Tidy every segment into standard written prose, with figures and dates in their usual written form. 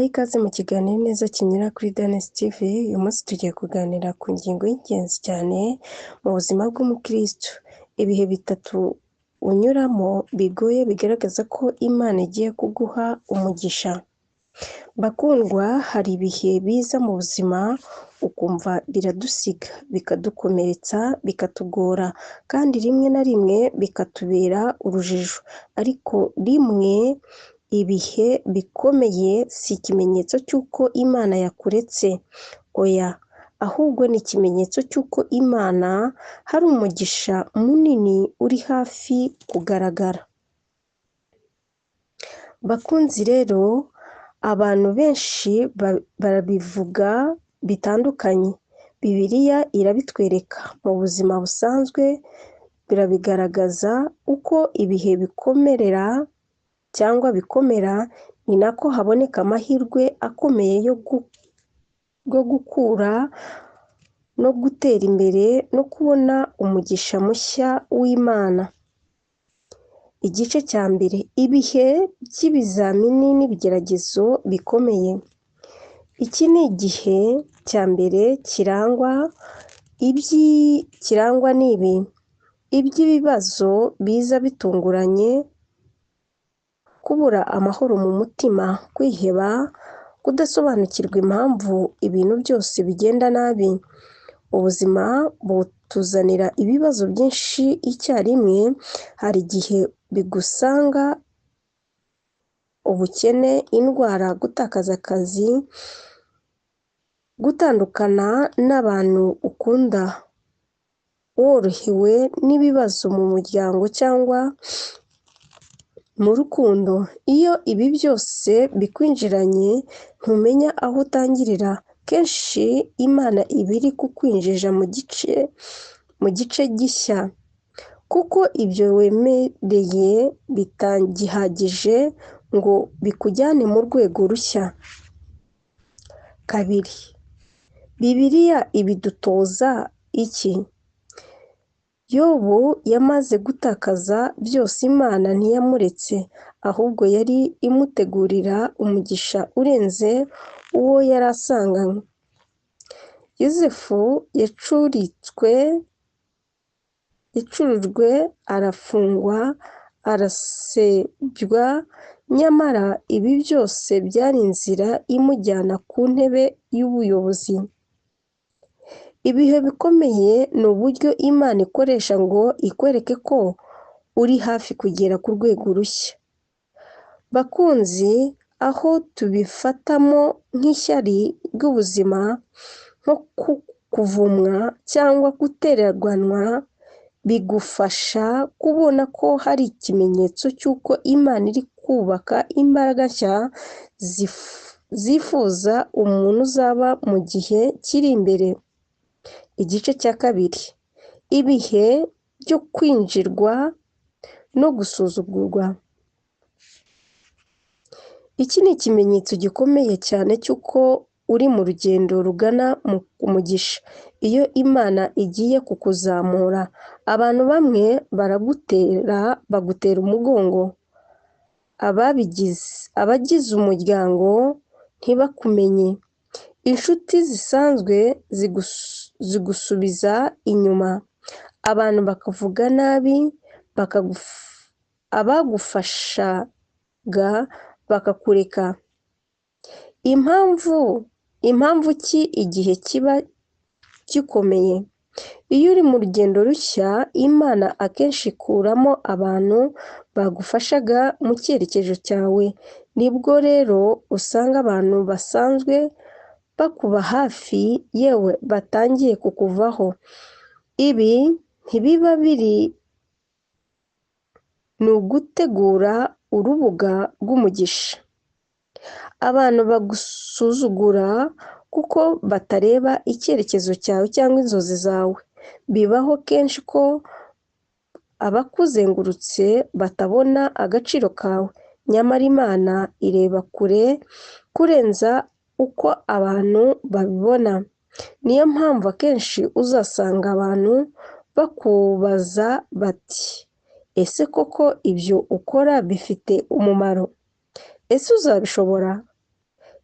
Mbahaye ikaze mu kiganiro neza kinyura kuri Danes TV, uyu munsi tugiye kuganira ku ngingo y'ingenzi cyane mu buzima bw'umukristo. Ibihe bitatu unyuramo bigoye bigaragaza ko Imana igiye kuguha umugisha. Bakundwa, hari ibihe biza mu buzima ukumva biradusiga, bikadukomeretsa, bikatugora, kandi rimwe na rimwe bikatubera urujijo. Ariko rimwe ibihe bikomeye si ikimenyetso cy'uko Imana yakuretse, oya, ahubwo ni ikimenyetso cy'uko Imana hari umugisha munini uri hafi kugaragara. Bakunzi rero, abantu benshi barabivuga bitandukanye. Bibiliya irabitwereka mu buzima busanzwe, birabigaragaza uko ibihe bikomerera cyangwa bikomera, ni nako haboneka amahirwe akomeye yo gukura no gutera imbere no kubona umugisha mushya w'Imana. Igice cya mbere, ibihe by'ibizamini n'ibigeragezo bikomeye. Iki ni igihe cya mbere kirangwa n'ibi: iby'ibibazo biza bitunguranye, kubura amahoro mu mutima, kwiheba, kudasobanukirwa impamvu ibintu byose bigenda nabi. Ubuzima butuzanira ibibazo byinshi icyarimwe. Hari igihe bigusanga ubukene, indwara, gutakaza akazi, gutandukana n'abantu ukunda, worohewe n'ibibazo mu muryango cyangwa mu rukundo. Iyo ibi byose bikwinjiranye ntumenya aho utangirira. Kenshi Imana iba iri kukwinjiza mu gice gishya, kuko ibyo wemereye bitagihagije ngo bikujyane mu rwego rushya. Kabiri, Bibiliya ibidutoza iki? Yobu yamaze gutakaza byose, Imana ntiyamuretse, ahubwo yari imutegurira umugisha urenze uwo yari asanganywe. Yozefu yacurujwe, arafungwa, arasebywa, nyamara ibi byose byari inzira imujyana ku ntebe y'ubuyobozi. Ibihe bikomeye ni uburyo Imana ikoresha ngo ikwereke ko uri hafi kugera ku rwego rushya. Bakunzi, aho tubifatamo nk'ishyari ry'ubuzima, nko kuvumwa cyangwa gutereranwa, bigufasha kubona ko hari ikimenyetso cy'uko Imana iri kubaka imbaraga nshya zifuza umuntu uzaba mu gihe kiri imbere. Igice cya kabiri, ibihe byo kwinjirwa no gusuzugurwa. Iki ni ikimenyetso gikomeye cyane cy'uko uri mu rugendo rugana ku mugisha. Iyo Imana igiye kukuzamura, abantu bamwe bagutera umugongo. Abagize umuryango ntibakumenye. Inshuti zisanzwe zigusubiza inyuma. Abantu bakavuga nabi, abagufashaga bakakureka. Impamvu ki igihe kiba gikomeye? Iyo uri mu rugendo rushya, Imana akenshi ikuramo abantu bagufashaga mu cyerekezo cyawe. Nibwo rero usanga abantu basanzwe bakuba hafi, yewe batangiye kukuvaho. Ibi ntibiba biri ni ugutegura urubuga rw'umugisha. Abantu bagusuzugura kuko batareba icyerekezo cyawe cyangwa inzozi zawe. Bibaho kenshi ko abakuzengurutse batabona agaciro kawe, nyamara Imana ireba kure kurenza uko abantu babibona. Niyo mpamvu akenshi uzasanga abantu bakubaza bati, ese koko ibyo ukora bifite umumaro? Ese uzabishobora?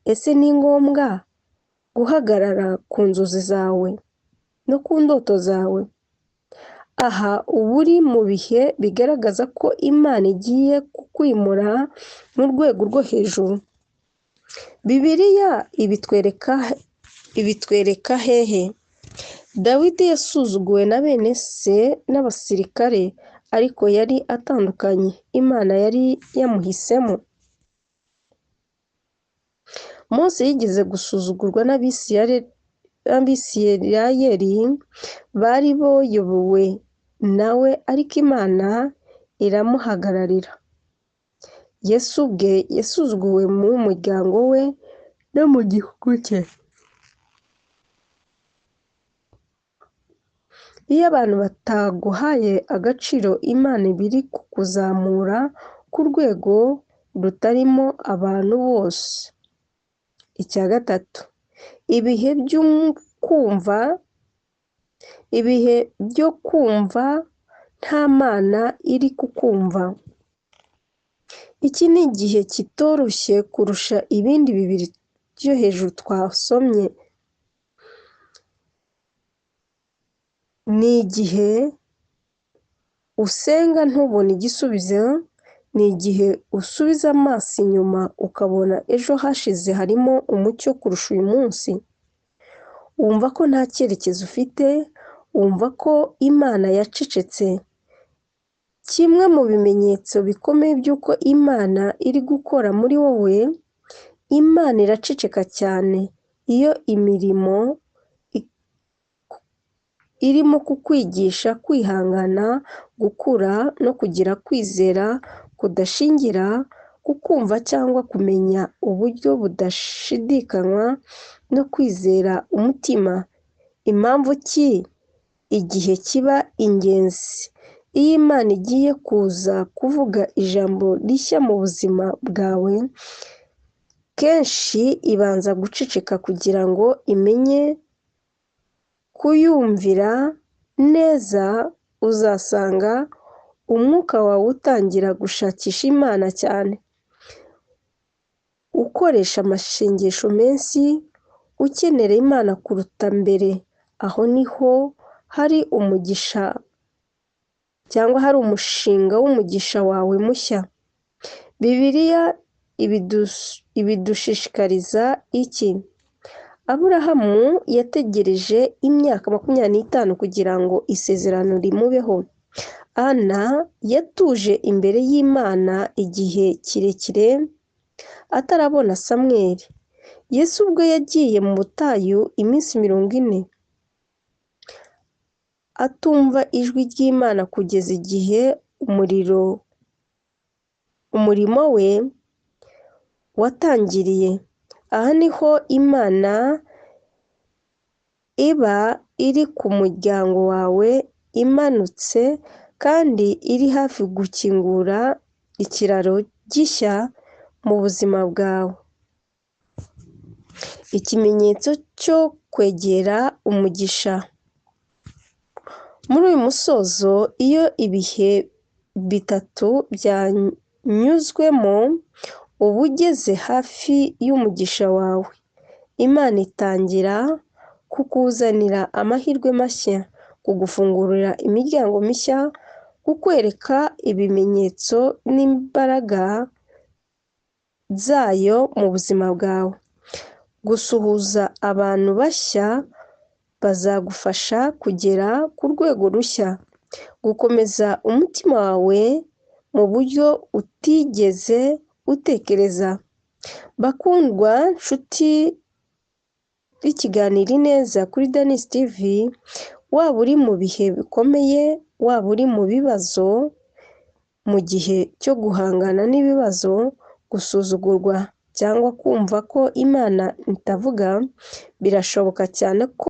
Ese ni ngombwa guhagarara ku nzozi zawe no ku ndoto zawe? Aha uba uri mu bihe bigaragaza ko Imana igiye kukwimura mu rwego rwo hejuru. Bibiliya ibitwereka hehe? Dawidi yasuzuguwe na bene se n'abasirikare, ariko yari atandukanye. Imana yari yamuhisemo. Mose yigeze gusuzugurwa n'Abisirayeli bari bayobowe nawe, ariko Imana iramuhagararira. Yesu ubwe yasuzuguwe mu muryango we no mu gihugu cye. Iyo abantu bataguhaye agaciro, Imana iba iri kukuzamura ku rwego rutarimo abantu bose. Icya gatatu, ibihe byo kumva nta Mana iri kukumva. Iki ni igihe kitoroshye kurusha ibindi bibiri byo hejuru twasomye. Ni igihe usenga ntubone igisubizo, ni igihe usubiza amaso inyuma ukabona ejo hashize harimo umucyo kurusha uyu munsi. Wumva ko nta cyerekezo ufite, wumva ko Imana yacecetse. Kimwe mu bimenyetso bikomeye by'uko Imana iri gukora muri wowe, Imana iraceceka cyane. Iyo imirimo irimo kukwigisha kwihangana, gukura no kugira kwizera kudashingira ku kumva cyangwa kumenya uburyo budashidikanywa no kwizera umutima. Impamvu ki igihe kiba ingenzi? Iyo Imana igiye kuza kuvuga ijambo rishya mu buzima bwawe, kenshi ibanza guceceka kugira ngo imenye kuyumvira neza. Uzasanga umwuka wawe utangira gushakisha Imana cyane, ukoresha amasengesho menshi, ukenera Imana kuruta mbere. Aho niho hari umugisha cyangwa hari umushinga w'umugisha wawe mushya. Bibiliya ibidushishikariza iki? Aburahamu yategereje imyaka 25 kugira ngo isezerano rimubeho. Ana yatuje imbere y'Imana igihe kirekire atarabona Samweli. Yesu ubwo yagiye mu butayu iminsi 40 atumva ijwi ry'Imana kugeza igihe umurimo we watangiriye. Aha niho Imana iba iri ku muryango wawe, imanutse kandi iri hafi gukingura ikiraro gishya mu buzima bwawe. Ikimenyetso cyo kwegera umugisha. Muri uyu musozo, iyo ibihe bitatu byanyuzwemo, uba ugeze hafi y'umugisha wawe. Imana itangira kukuzanira amahirwe mashya, kugufungurira imiryango mishya, kukwereka ibimenyetso n'imbaraga zayo mu buzima bwawe. Gusuhuza abantu bashya bazagufasha kugera ku rwego rushya, gukomeza umutima wawe mu buryo utigeze utekereza. Bakundwa nshuti b'ikiganiro Ineza kuri Danis TV, waba uri mu bihe bikomeye, waba uri mu bibazo, mu gihe cyo guhangana n'ibibazo, gusuzugurwa cyangwa kumva ko Imana itavuga, birashoboka cyane ko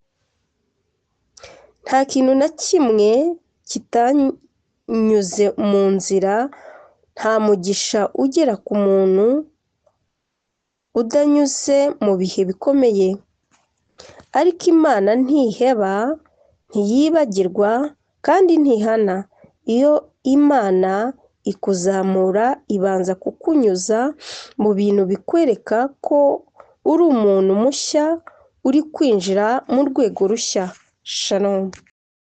nta kintu na kimwe kitanyuze mu nzira. Nta mugisha ugera ku muntu udanyuze mu bihe bikomeye. Ariko Imana ntiheba, ntiyibagirwa kandi ntihana. Iyo Imana ikuzamura, ibanza kukunyuza mu bintu bikwereka ko uri umuntu mushya uri kwinjira mu rwego rushya. Shalom.